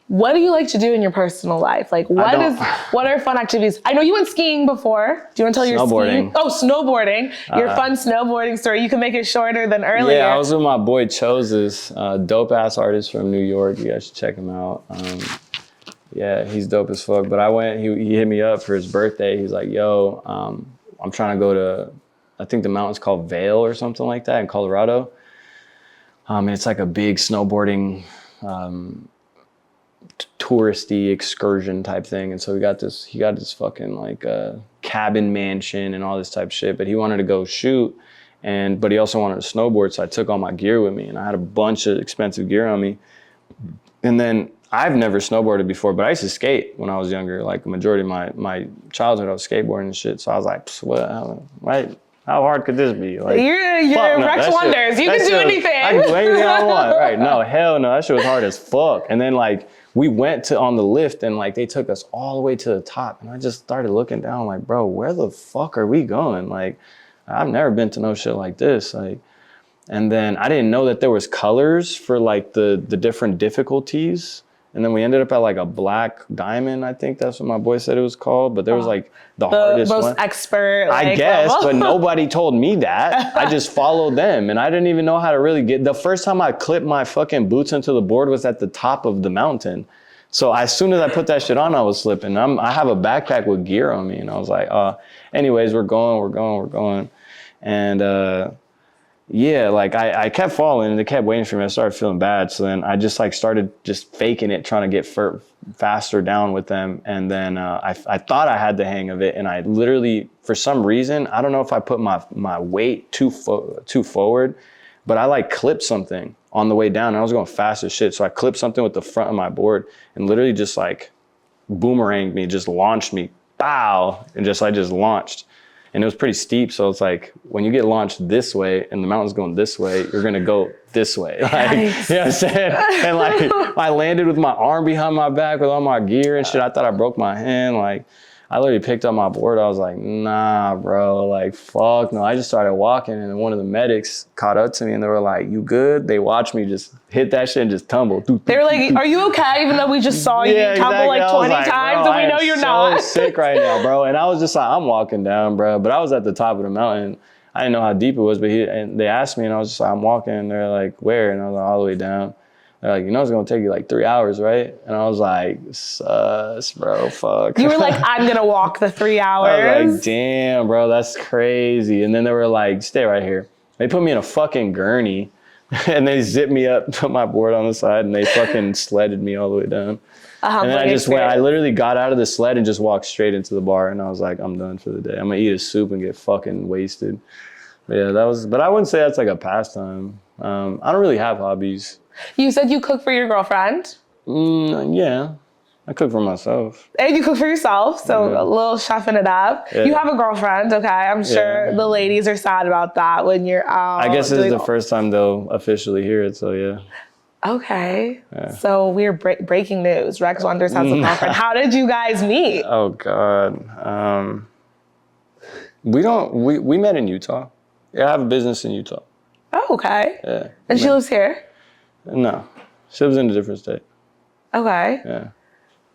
what do you like to do in your personal life? Like, what are fun activities? I know you went skiing before. Do you want to tell your skiing? Oh, snowboarding. Your fun snowboarding story. You can make it shorter than earlier. Yeah, I was with my boy Chose, dope ass artist from New York. You guys should check him out. Yeah, he's dope as fuck. But I went, he hit me up for his birthday. He's like, yo, I'm trying to go to, I think the mountain's called Vail or something like that in Colorado. It's like a big snowboarding, touristy excursion type thing. And so he got this fucking like cabin mansion and all this type of shit, but he wanted to go shoot, but he also wanted to snowboard. So I took all my gear with me and I had a bunch of expensive gear on me. And then I've never snowboarded before, but I used to skate when I was younger. Like the majority of my childhood, I was skateboarding and shit. So I was like, what, right? How hard could this be? Like, you're Rex Wonders. You can do anything. I can do anything I want. Right? No, hell no. That shit was hard as fuck. And then like we went on the lift and like they took us all the way to the top, and I just started looking down like, bro, where the fuck are we going? Like, I've never been to no shit like this. Like, and then I didn't know that there was colors for like the different difficulties. And then we ended up at like a black diamond. I think that's what my boy said it was called. But there was like the hardest most one. expert. I guess, but nobody told me that. I just followed them, and I didn't even know how to really get. The first time I clipped my fucking boots into the board was at the top of the mountain. So as soon as I put that shit on, I was slipping. I have a backpack with gear on me, and I was like, anyways, we're going. And yeah, like I kept falling and they kept waiting for me. I started feeling bad. So then I just like started just faking it, trying to get faster down with them. And then I thought I had the hang of it. And I literally, for some reason, I don't know if I put my weight too forward, but I like clipped something on the way down and I was going fast as shit. So I clipped something with the front of my board and literally just like boomeranged me, just launched me, bow, and I just launched. And it was pretty steep, so it's like when you get launched this way and the mountain's going this way, you're gonna go this way. Like, Nice. You know what I'm saying? And like I landed with my arm behind my back with all my gear and shit. I thought I broke my hand. Like I literally picked up my board. I was like, nah, bro, like fuck no. I just started walking and one of the medics caught up to me and they were like, you good? They watched me just hit that shit and just tumble. They were like, are you okay? Even though we just saw you tumble like 20 times and we know you're not. I'm so sick right now, bro. And I was just like, I'm walking down, bro. But I was at the top of the mountain. I didn't know how deep it was, but and they asked me and I was just like, I'm walking. And they're like, where? And I was like, all the way down. They're like, you know, it's gonna take you like 3 hours, right? And I was like, sus, bro, fuck. You were like, I'm gonna walk the 3 hours. I was like, damn, bro, that's crazy. And then they were like, stay right here. They put me in a fucking gurney and they zipped me up, put my board on the side, and they fucking sledded me all the way down. And then I literally got out of the sled and just walked straight into the bar. And I was like, I'm done for the day. I'm gonna eat a soup and get fucking wasted. But yeah, but I wouldn't say that's like a pastime. I don't really have hobbies. You said you cook for your girlfriend? Yeah, I cook for myself. And you cook for yourself, so a little chefing it up. Yeah. You have a girlfriend, okay? I'm sure the ladies are sad about that when you're out. I guess this is the first time they'll officially hear it, so yeah. Okay, so we're breaking news. Rex Wonders has a girlfriend. How did you guys meet? Oh God, we met in Utah. Yeah, I have a business in Utah. Oh, okay. Yeah. And she lives here? No, she lives in a different state. Okay. Yeah.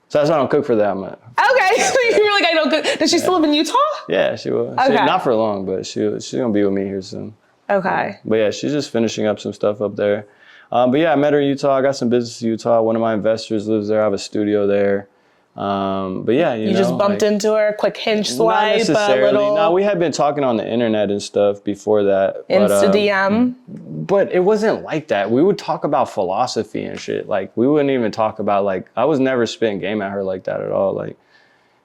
So that's why I don't cook for that much. Okay, so you were like, I don't cook. Does she still live in Utah? Yeah, she will. Okay. Not for long, but she's gonna be with me here soon. Okay. But yeah, she's just finishing up some stuff up there. But yeah, I met her in Utah. I got some business in Utah. One of my investors lives there. I have a studio there. But yeah, you know, just bumped into her, quick hinge swipe, not necessarily. a little. No, we had been talking on the internet and stuff before that. Insta DM. But it wasn't like that. We would talk about philosophy and shit. Like we wouldn't even talk about like, I was never spitting game at her like that at all. Like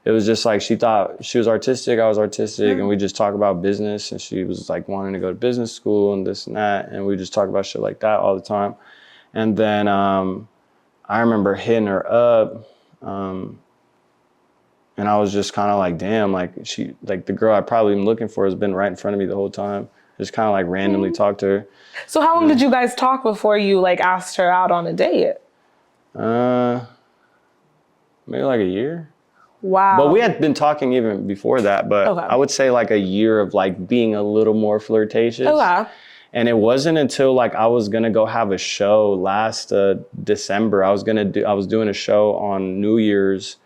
it was just like, she thought she was artistic, I was artistic, and we just talk about business, and she was like wanting to go to business school and this and that. And we just talk about shit like that all the time. And then I remember hitting her up. And I was just kind of like, damn, like the girl I probably been looking for has been right in front of me the whole time. Just kind of like randomly talked to her. So how long did you guys talk before you like asked her out on a date? Maybe like a year. Wow. But we had been talking even before that, but I would say like a year of like being a little more flirtatious. Okay. And it wasn't until like I was gonna go have a show last December. I was doing a show on New Year's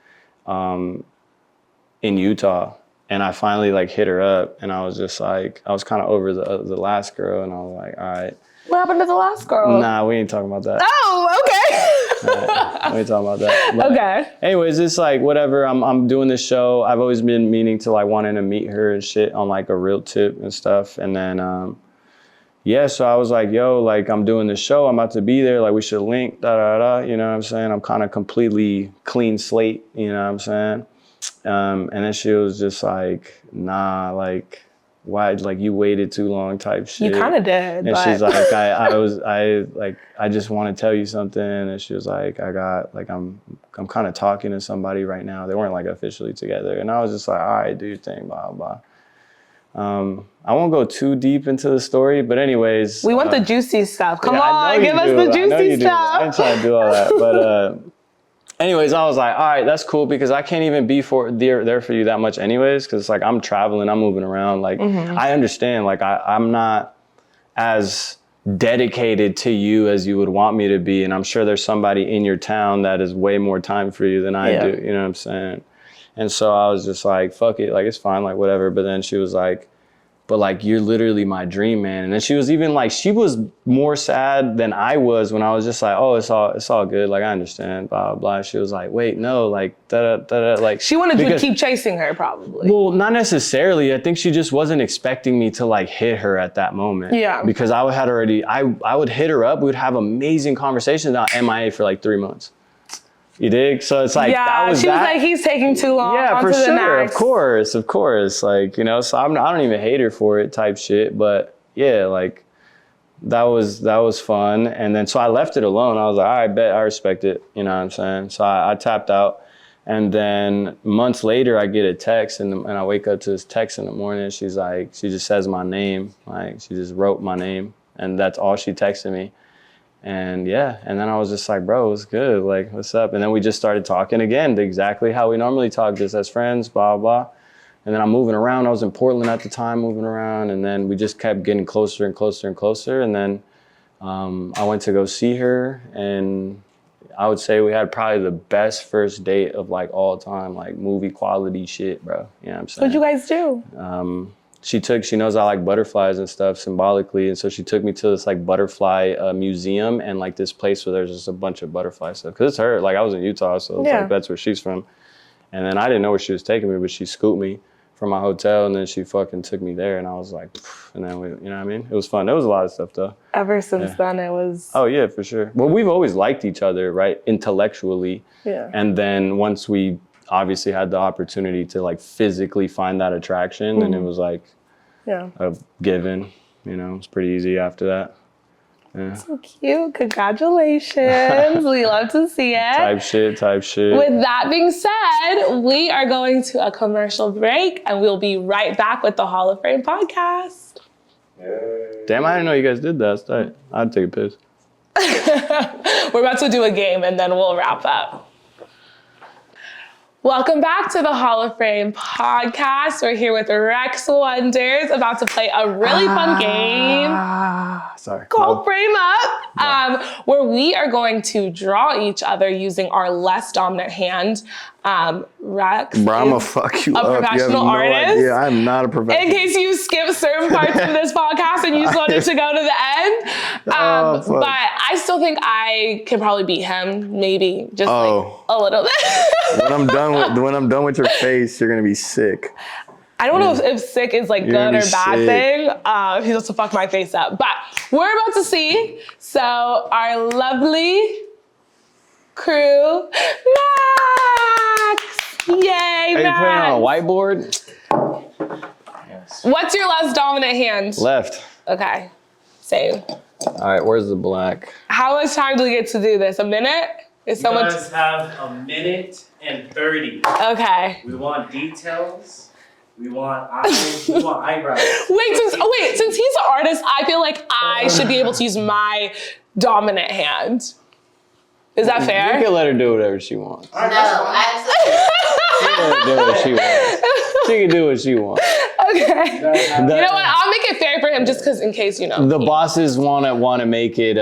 in Utah, and I finally like hit her up, and I was just like, I was kind of over the last girl, and I was like, all right. What happened to the last girl? Nah, we ain't talking about that. Oh, okay. Right, we ain't talking about that. But okay. Anyways, it's like whatever. I'm doing this show. I've always been meaning to like wanting to meet her and shit on like a real tip and stuff, and then yeah, so I was like, yo, like I'm doing this show. I'm about to be there. Like we should link, da da da. You know what I'm saying? I'm kind of completely clean slate. You know what I'm saying? And then she was just like, nah, like, why, like you waited too long type shit. You kind of did. And she's like, I just want to tell you something. And she was like, I'm kind of talking to somebody right now. They weren't like officially together. And I was just like, all right, do your thing, blah, blah. I won't go too deep into the story, but anyways. We want the juicy stuff. Come yeah, on, give us the juicy stuff. I ain't trying to do all that. But anyways, I was like, all right, that's cool because I can't even be there for you that much anyways. Cause it's like, I'm traveling, I'm moving around. Like, I understand, like I'm not as dedicated to you as you would want me to be. And I'm sure there's somebody in your town that is way more time for you than I do. You know what I'm saying? And so I was just like, fuck it, like, it's fine, like, whatever. But then she was like, but like, you're literally my dream, man. And then she was even like, she was more sad than I was when I was just like, oh, it's all good. Like, I understand, blah, blah, blah. She was like, wait, no, like, da-da, like. She wanted you to keep chasing her, probably. Well, not necessarily. I think she just wasn't expecting me to like hit her at that moment. Yeah. Because I would hit her up. We would have amazing conversations about MIA for like 3 months. You dig? So it's like, that was she was like, he's taking too long. Yeah, for sure. Of course. Like, you know, so I don't even hate her for it type shit. But yeah, like that was fun. And then, so I left it alone. I was like, all right, bet, I respect it. You know what I'm saying? So I tapped out. And then months later, I get a text and I wake up to this text in the morning. She's like, she just says my name. Like, she just wrote my name. And that's all she texted me. And yeah, and then I was just like, bro, what's good? Like, what's up? And then we just started talking again, exactly how we normally talk, just as friends, blah, blah. And then I'm moving around. I was in Portland at the time, moving around. And then we just kept getting closer and closer and closer. And then I went to go see her. And I would say we had probably the best first date of like all time, like movie quality shit, bro. You know what I'm saying? What'd you guys do? She knows I like butterflies and stuff symbolically. And so she took me to this like butterfly museum and like this place where there's just a bunch of butterfly stuff. Cause it's her, like I was in Utah, so it's like, that's where she's from. And then I didn't know where she was taking me, but she scooped me from my hotel and then she fucking took me there and I was like, and then we, you know what I mean? It was fun. There was a lot of stuff though. Ever since then it was. Oh yeah, for sure. Well, we've always liked each other, right? Intellectually. Yeah. And then once we obviously had the opportunity to like physically find that attraction and it was like a given, you know, it's pretty easy after that. Yeah. So cute. Congratulations. We love to see it. Type shit. With that being said, we are going to a commercial break and we'll be right back with the Hall of Fame podcast. Damn, I didn't know you guys did that. That's tight. I'd take a piss. We're about to do a game and then we'll wrap up. Welcome back to the Hall of Fame podcast. We're here with Rex Wonders, about to play a really fun game called Frame Up, where we are going to draw each other using our less dominant hand. Rex Bro, I'm gonna fuck you a up. professional You have no artist. idea. I'm not a professional. In case you skip certain parts of this podcast and you just wanted to go to the end. But I still think I can probably beat him, maybe just like a little bit. when I'm done with your face, you're gonna be sick. I don't know if sick is like good or bad thing. He wants to fuck my face up. But we're about to see. So our lovely crew, Max! Yay, Are Max! you putting it on a whiteboard? Yes. What's your less dominant hand? Left. Okay, same. All right, where's the black? How much time do we get to do this? A minute? Is you guys have a minute and 30. Okay. We want details. We want eyes. We want eyebrows. Since he's an artist, I feel like I should be able to use my dominant hand. Is that fair? You can let her do whatever she wants. Right, She can do what she wants. Okay. You know what? I'll make it fair for him just because in case, you know. The bosses want to make it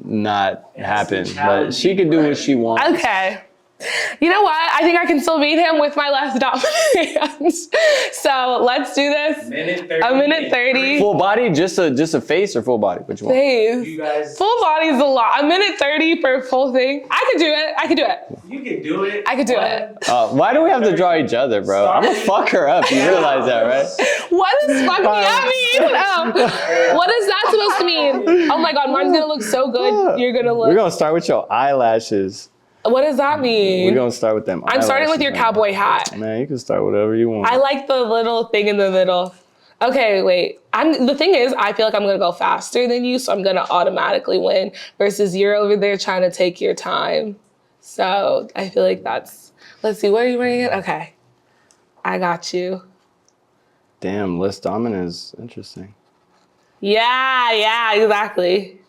not happen, but she can do what she wants. Okay. You know what? I think I can still beat him with my less dominant hands. So let's do this. A minute 30. Full body, just a face or full body? What you want? Face. You guys. Full body's a lot. A minute 30 for a full thing. I could do it. You can do it. I could do it. Why do we have to draw each other, bro? I'm gonna fuck her up. You realize that, right? What does fuck me up mean? What is that supposed to mean? Oh my God, mine's gonna look so good. You're gonna look. We're gonna start with your eyelashes. What does that mean? We're gonna start with them. I'm starting with your cowboy hat. Man, you can start whatever you want. I like the little thing in the middle. Okay, wait. The thing is, I feel like I'm gonna go faster than you, so I'm gonna automatically win. Versus you're over there trying to take your time. So I feel like that's. Let's see. What are you wearing? Okay, I got you. Damn, less dominant is interesting. Yeah, exactly.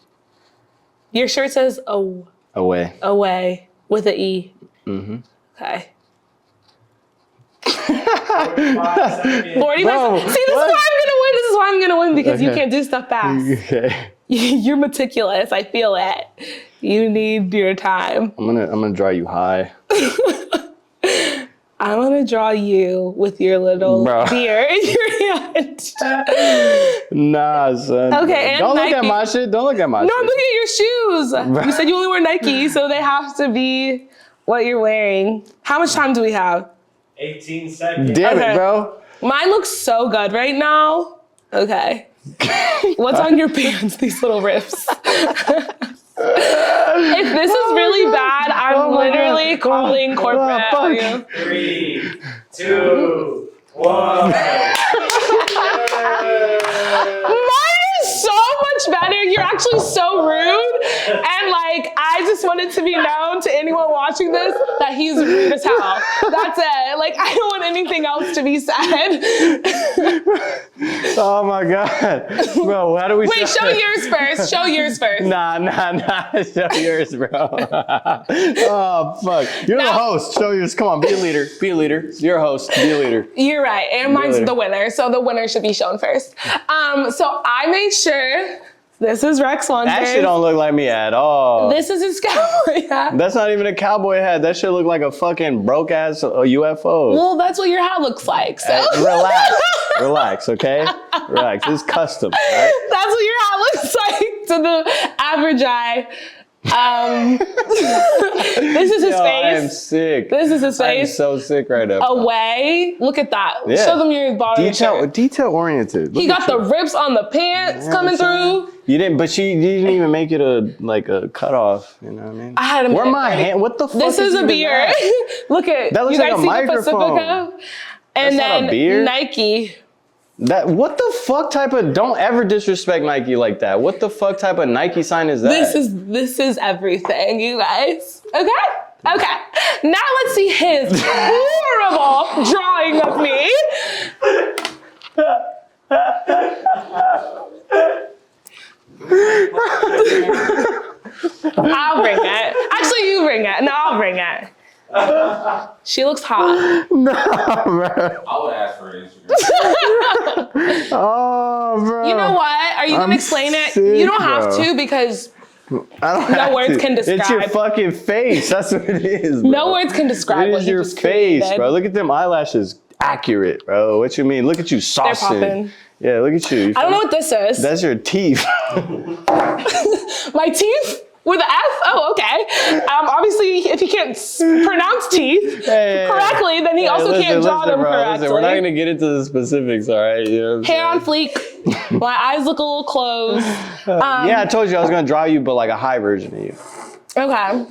Your shirt says Away. away with an E. Mm-hmm. Okay. 45 seconds. 45. Bro, See, this is why I'm gonna win. This is why I'm gonna win because you Okay. can't do stuff fast. Okay. You're meticulous. I feel it. You need your time. I'm gonna draw you high. I'm gonna draw you with your little Bro. beer in your hand. Nah, son. Okay, and don't look at Nike. my shit. Don't look at my No, shit. look at your shoes. You said you only wear Nike, so they have to be what you're wearing. How much time do we have? 18 seconds. Damn Okay. it, bro. Mine looks so good right now. Okay. What's on your pants? These little rips. If this is really bad, I'm Oh my literally God. calling corporate. fuck. on you. 3, 2, 1. Mine is so much better. You're actually so rude. And like, I just want it to be known to anyone watching this that he's rude as hell. That's it. Like, I don't want anything else to be said. Oh my God. Bro, how do we Wait, show yours first. Show yours first. Nah. Show yours, bro. Oh, fuck. You're the Now- host. Show yours. Come on, be a leader. Be a leader. You're a host. Be a leader. You're right. And mine's Really? the winner. So the winner should be shown first. So I made sure this is Rex That shit Wonders. don't look like me at all. This is his cowboy hat. That's not even a cowboy hat. That shit look like a fucking broke ass UFO. Well, that's what your hat looks like. So Relax, okay? Relax. This is custom, right? that's what your hat looks like to the average eye. This is his Yo, I am face. sick. This is his I'm face. so sick right now. Away. Look at that. Yeah. Show them your bottom shirt. Detail oriented. He got the rips on the pants coming through. You didn't, but you didn't even make it a cutoff. You know what I mean? I had him. Where my hand? What the fuck? This is a even beer. that? Look at That looks you like guys a see microphone. the Pacifica? And That's not a then beer? Nike. What the fuck type of? Don't ever disrespect Nike like that. What the fuck type of Nike sign is that? This is everything, you guys. Okay? Okay. Now let's see his horrible drawing of me. I'll bring it. Actually, you bring it. No, I'll bring it. She looks hot. No, bro. I would ask for an Instagram. Oh, bro. You know what? Are you I'm gonna explain it? sick, You don't have bro. to because I don't no have words to. can It's your describe. fucking face. That's what it is, bro. no words can describe It what is you your just face, created. bro. Look at them eyelashes. Accurate, bro. What you mean? Look at you They're saucing. popping. Yeah, look at you. I don't know what this is. That's your teeth. My teeth with an F? Oh, okay. Obviously, if he can't pronounce teeth correctly, then he also can't draw them correctly. Listen, we're not gonna get into the specifics, all right? You know what I'm Hair on fleek. My eyes look a little closed. yeah, I told you I was gonna draw you, but like a high version of you. Okay.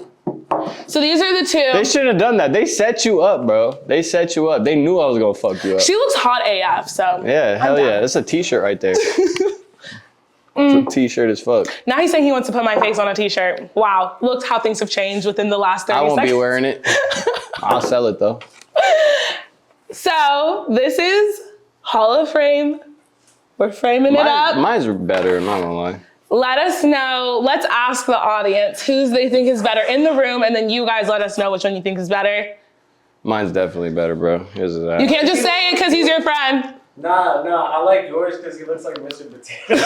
So these are the two. They shouldn't have done that. They set you up, bro. They set you up. They knew I was gonna fuck you up. She looks hot AF, so. Yeah, hell down. yeah. That's a t-shirt right there. It's a t-shirt as fuck. Now he's saying he wants to put my face on a t-shirt. Wow, look how things have changed within the last 30 I won't seconds. be wearing it. I'll sell it though. So this is Hall of Frame. We're framing it up. Mine's better, I'm not gonna lie. Let us know. Let's ask the audience whose they think is better in the room, and then you guys let us know which one you think is better. Mine's definitely better, bro. Here's that. You can't just say it because he's your friend. Nah, I like yours because he looks like Mr. Potato.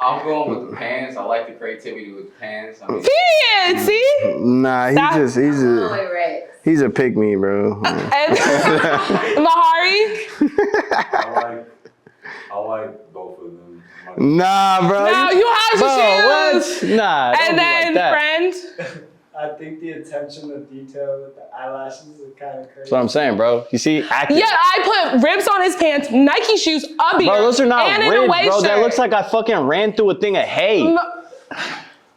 I'm going with the pants. I like the creativity with the pants. I mean, Period. See? Nah, he's a pick me, bro. And Mahari. I like both of them. Nah, bro. No, you have to Bro, choose. what? Nah, don't And be then like that. friend. I think the attention to detail with the eyelashes is kind of crazy. That's what I'm saying, bro. You see, accurate. Yeah, I put ribs on his pants, Nike shoes, a beard, Bro, those are not and an ribs, away bro. shirt. That looks like I fucking ran through a thing of hay. No,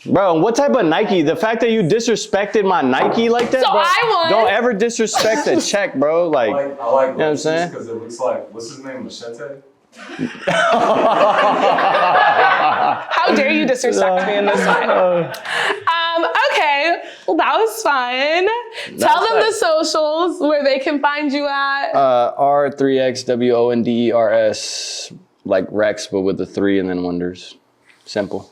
Bro, what type of Nike? The fact that you disrespected my Nike like that, So bro. I won. Don't ever disrespect a check, bro. Like, I like what I'm saying? because it looks like, what's his name, Machete? how dare you disrespect me in this way? Okay, Well, that was fun. Tell them the socials where they can find you at. R3X WONDERS, like Rex, but with the 3 and then wonders. Simple.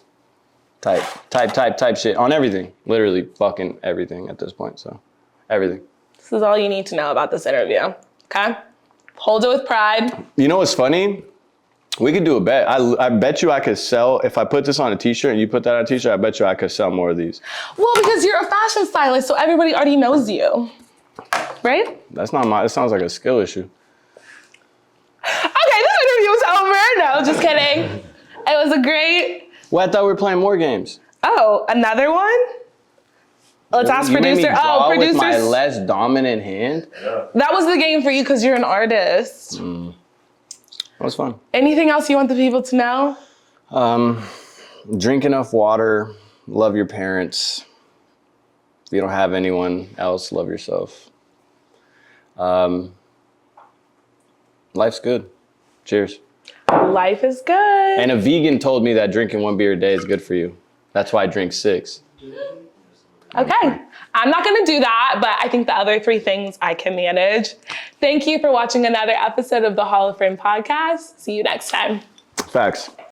Type shit on everything. Literally fucking everything at this point. So everything. This is all you need to know about this interview. Okay? Hold it with pride. You know what's funny? We could do a bet. I bet you I could sell, if I put this on a t-shirt and you put that on a t-shirt, I bet you I could sell more of these. Well, because you're a fashion stylist, so everybody already knows you. Right? That's not it sounds like a skill issue. Okay, this interview is over. No, just kidding. It was a great... Well, I thought we were playing more games. Oh, another one? Let's ask You made me producer. draw Oh, with my producers. less dominant hand. That was the game for you because you're an artist. That was fun. Anything else you want the people to know? Drink enough water. Love your parents. If you don't have anyone else, love yourself. Life's good. Cheers. Life is good. And a vegan told me that drinking 1 beer a day is good for you. That's why I drink 6. Okay, I'm not gonna do that, but I think the other 3 things I can manage. Thank you for watching another episode of the Hall of Fame podcast. See you next time. Facts.